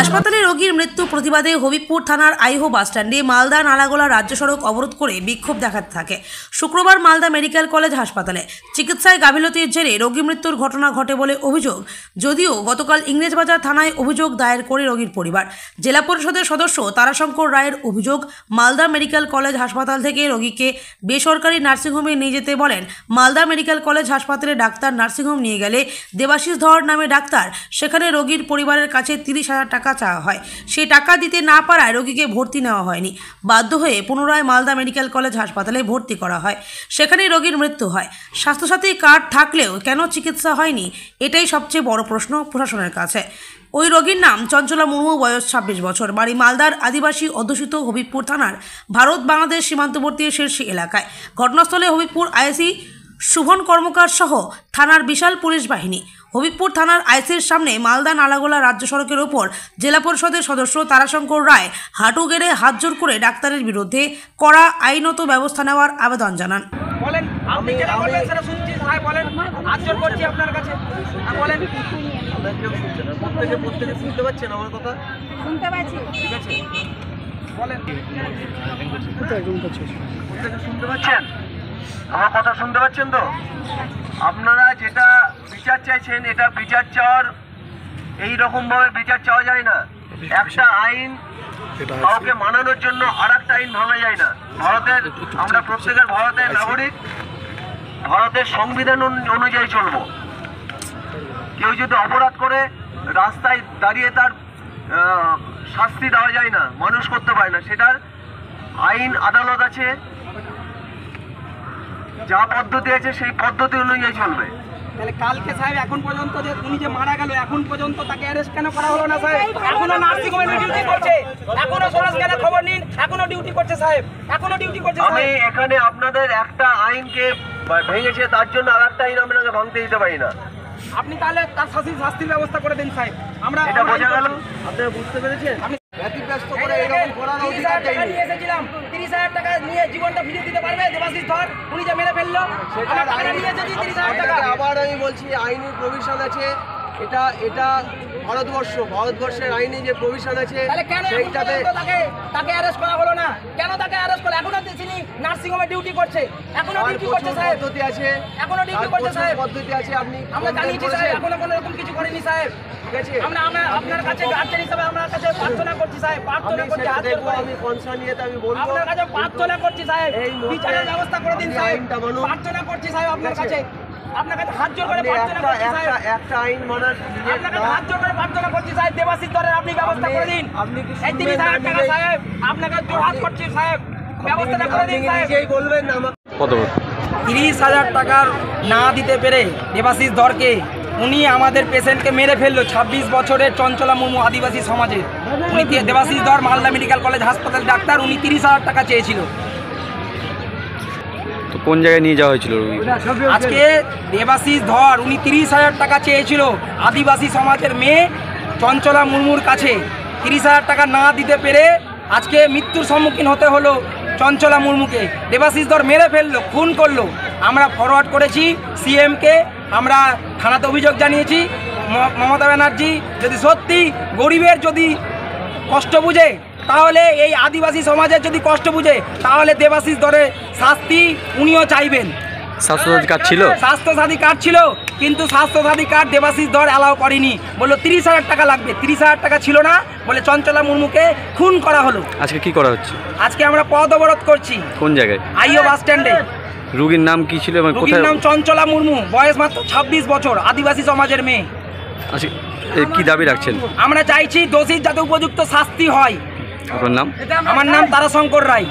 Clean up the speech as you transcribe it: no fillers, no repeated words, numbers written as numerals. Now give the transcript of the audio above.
হাসপাতালে রোগীর মৃত্যু প্রতিবাদে হবিবপুর থানার আইহো বাসস্ট্যান্ডে মালদা নালাগোলা রাজ্য সড়ক অবরোধ করে বিক্ষোভ দেখাতে থাকে। শুক্রবার মালদা মেডিকেল কলেজ হাসপাতালে চিকিৎসায় গাফিলতির জেরে রোগী মৃত্যুর ঘটনা ঘটে বলে অভিযোগ। যদিও গতকাল ইংরেজবাজার থানায় অভিযোগ দায়ের করে রোগীর পরিবার। জেলা পরিষদের সদস্য তারাশঙ্কর রায়ের অভিযোগ, মালদা মেডিকেল কলেজ হাসপাতাল থেকে রোগীকে বেসরকারি নার্সিংহোমে নিয়ে যেতে বলেন। মালদা মেডিকেল কলেজ হাসপাতালে ডাক্তার নার্সিংহোম নিয়ে গেলে দেবাশিস ধর নামে ডাক্তার, সেখানে রোগীর পরিবারের কাছে 30,000 টাকা চাওয়া হয়। সেই টাকা দিতে না পারায় রোগীকে ভর্তি নেওয়া হয়নি। বাধ্য হয়ে পুনরায় মালদা মেডিকেল কলেজ হাসপাতালে ভর্তি করা হয়। সেখানে রোগীর মৃত্যু হয়। স্বাস্থ্যসাথী কার্ড থাকলেও কেন চিকিৎসা হয়নি, এটাই সবচেয়ে বড় প্রশ্ন প্রশাসনের কাছে। ওই রোগীর নাম চঞ্চলা মুর্মু, বয়স 26 বছর, বাড়ি মালদার আদিবাসী অধ্যুষিত হবিবপুর থানার ভারত বাংলাদেশ সীমান্তবর্তী শিরসি এলাকায়। ঘটনাস্থলে হবিবপুর আইসি শুভন কর্মকার সহ থানার বিশাল পুলিশ বাহিনী। হবিবপুর থানার আইসির সামনে মালদা নালাগোলা রাজ্য সড়কের ওপর জেলা পরিষদের সদস্য তারাশঙ্কর রায় হাঁটু গেড়ে হাত জোর করে ডাক্তারের বিরুদ্ধে কড়া আইনত ব্যবস্থা নেওয়ার আবেদন জানান। বলেন, আপনি যেটা বলবেন সেটা শুনছি। ভাই বলেন, হাত জোর করছি আপনার কাছে। বলেন, আমরা কেউ শুনছে না। প্রত্যেকে শুনতে পাচ্ছেন আমার কথা? শুনতে পাচ্ছি। ঠিক আছে, বলেন, প্রত্যেকে শুনতে পাচ্ছেন? আমার কথা শুনতে পাচ্ছেন তো? আপনারা যেটা বিচার চাইছেন, এটা বিচার চাওয়ার এইরকম ভাবে বিচার চাওয়া যায় না। একটা আইন কাউকে মানানোর জন্য আর একটা আইন ভাঙা যায় না। আমরা প্রত্যেকের ভারতের নাগরিক, ভারতের সংবিধান অনুযায়ী চলবো। কেউ যদি অপরাধ করে রাস্তায় দাঁড়িয়ে তার শাস্তি দেওয়া যায় না, মানুষ করতে পারে না। সেটার আইন আদালত আছে, যা পদ্ধতি আছে সেই পদ্ধতি অনুযায়ী চলবে। তাহলে কালকে সাহেব এখন পর্যন্ত যে উনি যে মারা গেল, এখন পর্যন্ত তাকে অ্যারেস্ট কেন করা হলো না সাহেব? এখনো নার্সিং হোমে ডিউটি করছে, এখনো সরাস কেন খবর নিন, এখনো ডিউটি করছে সাহেব, এখনো ডিউটি করছে। আমি এখানে আপনাদের একটা আইনকে ভেঙেছে তার জন্য আর একটা আইন আপনাকে ভাঙতে দিতে পারি না। আপনি তাহলে তার শাস্তির ব্যবস্থা করে দিন সাহেব। আমরা এটা বোঝা গেল? আপনারা বুঝতে পেরেছেন? ব্যতিব্যস্ত করে এরকম করার অধিকার টাকা নিয়ে এসেছিলাম। 30,000 টাকা নিয়ে জীবনটা ফিরিয়ে দিতে পারবে দেবাশিস ধর? উনি যে মেরে ফেললো, সেটা টাকা নিয়ে এসেছি 30,000 টাকা। আবার আমি বলছি, আইনি প্রভিশন আছে। এটা ভারতবর্ষের আইনে যে প্রভিশন আছে, তাহলে কেন তাকে অ্যারেস্ট করা হলো না? কেন তাকে অ্যারেস্ট করা? এখনো তিনি নার্সিং হোমে ডিউটি করছে, এখনো ডিউটি করছে সাহেব। পদ্ধতি আছে, এখনো ডিউটি করছে সাহেব। পদ্ধতি আছে। আমরা জানিয়েছি সাহেব, এখনো কোনো রকম কিছু করেনি সাহেব। ঠিক আছে, আমরা আপনার কাছে গার্জেন হিসেবে আপনার কাছে প্রার্থনা করছি সাহেব, প্রার্থনা করছি। আমি কনসার্ন নিয়ে আমি বলবো, আপনার কাছে প্রার্থনা করছি সাহেব, বিচারের ব্যবস্থা করে দিন সাহেব। প্রার্থনা করছি সাহেব আপনার কাছে, আপনার কাছে হাত জোর করে প্রার্থনা করছি সাহেব। একটা আইন মানার আপনার কাছে হাত জোর করে প্রার্থনা করছি সাহেব, দেবাশিস ধরের আপনি ব্যবস্থা করে দিন। এই 30,000 টাকা সাহেব আপনাকে জোর হাত করছি সাহেব, ব্যবস্থাটা করে দিন সাহেব। নিজেই বলবেন না আমাকে কত 30,000 টাকার না দিতে পেরে দেবাশিস ধরকে, উনি আমাদের পেশেন্টকে মেরে ফেললো। 26 বছরের চঞ্চলা মুর্মু, আদিবাসী সমাজের। উনি দেবাশিস ধর মালদা মেডিকেল কলেজ হাসপাতাল ডাক্তার। উনি 30,000 টাকা চেয়েছিল। তো কোন জায়গায় নিয়ে যাওয়া হয়েছিল? আজকে দেবাশিস ধর উনি 30,000 টাকা চেয়েছিল আদিবাসী সমাজের মেয়ে চঞ্চলা মুর্মুর কাছে। 30,000 টাকা না দিতে পেরে আজকে মৃত্যুর সম্মুখীন হতে হলো চঞ্চলা মুর্মুকে। দেবাশিস ধর মেরে ফেললো, খুন করলো। আমরা ফরওয়ার্ড করেছি সিএমকে, আমরা থানাতে অভিযোগ জানিয়েছি। মমতা ব্যানার্জি যদি সত্যি গরিবের যদি কষ্ট বুঝে, তাহলে এই আদিবাসী সমাজের যদি কষ্ট বুঝে, তাহলে দেবাশিস ধরে শাস্তি উনিও চাইবেন। স্বাস্থ্যসাথী কার্ড ছিল? স্বাস্থ্যসাথী কার্ড ছিল, কিন্তু স্বাস্থ্যসাথী কার্ড দেবাশিস ধর অ্যালাউ করেনি। বললো 30,000 টাকা লাগবে। 30,000 টাকা ছিল না বলে চঞ্চলা মুর্মুকে খুন করা হলো। আজকে কি করা হচ্ছে? আজকে আমরা পথ অবরোধ করছি। কোন জায়গায়? আইও বাস স্ট্যান্ডে। রোগীর নাম কি ছিল? রোগীর নাম চঞ্চলা মুর্মু, বয়স মাত্র 26 বছর, আদিবাসী সমাজের মেয়ে। আচ্ছা, কি দাবি রাখছেন? আমরা চাইছি দোষীর যাতে উপযুক্ত শাস্তি হয়। আপনার নাম? আমার নাম তারাশঙ্কর রায়।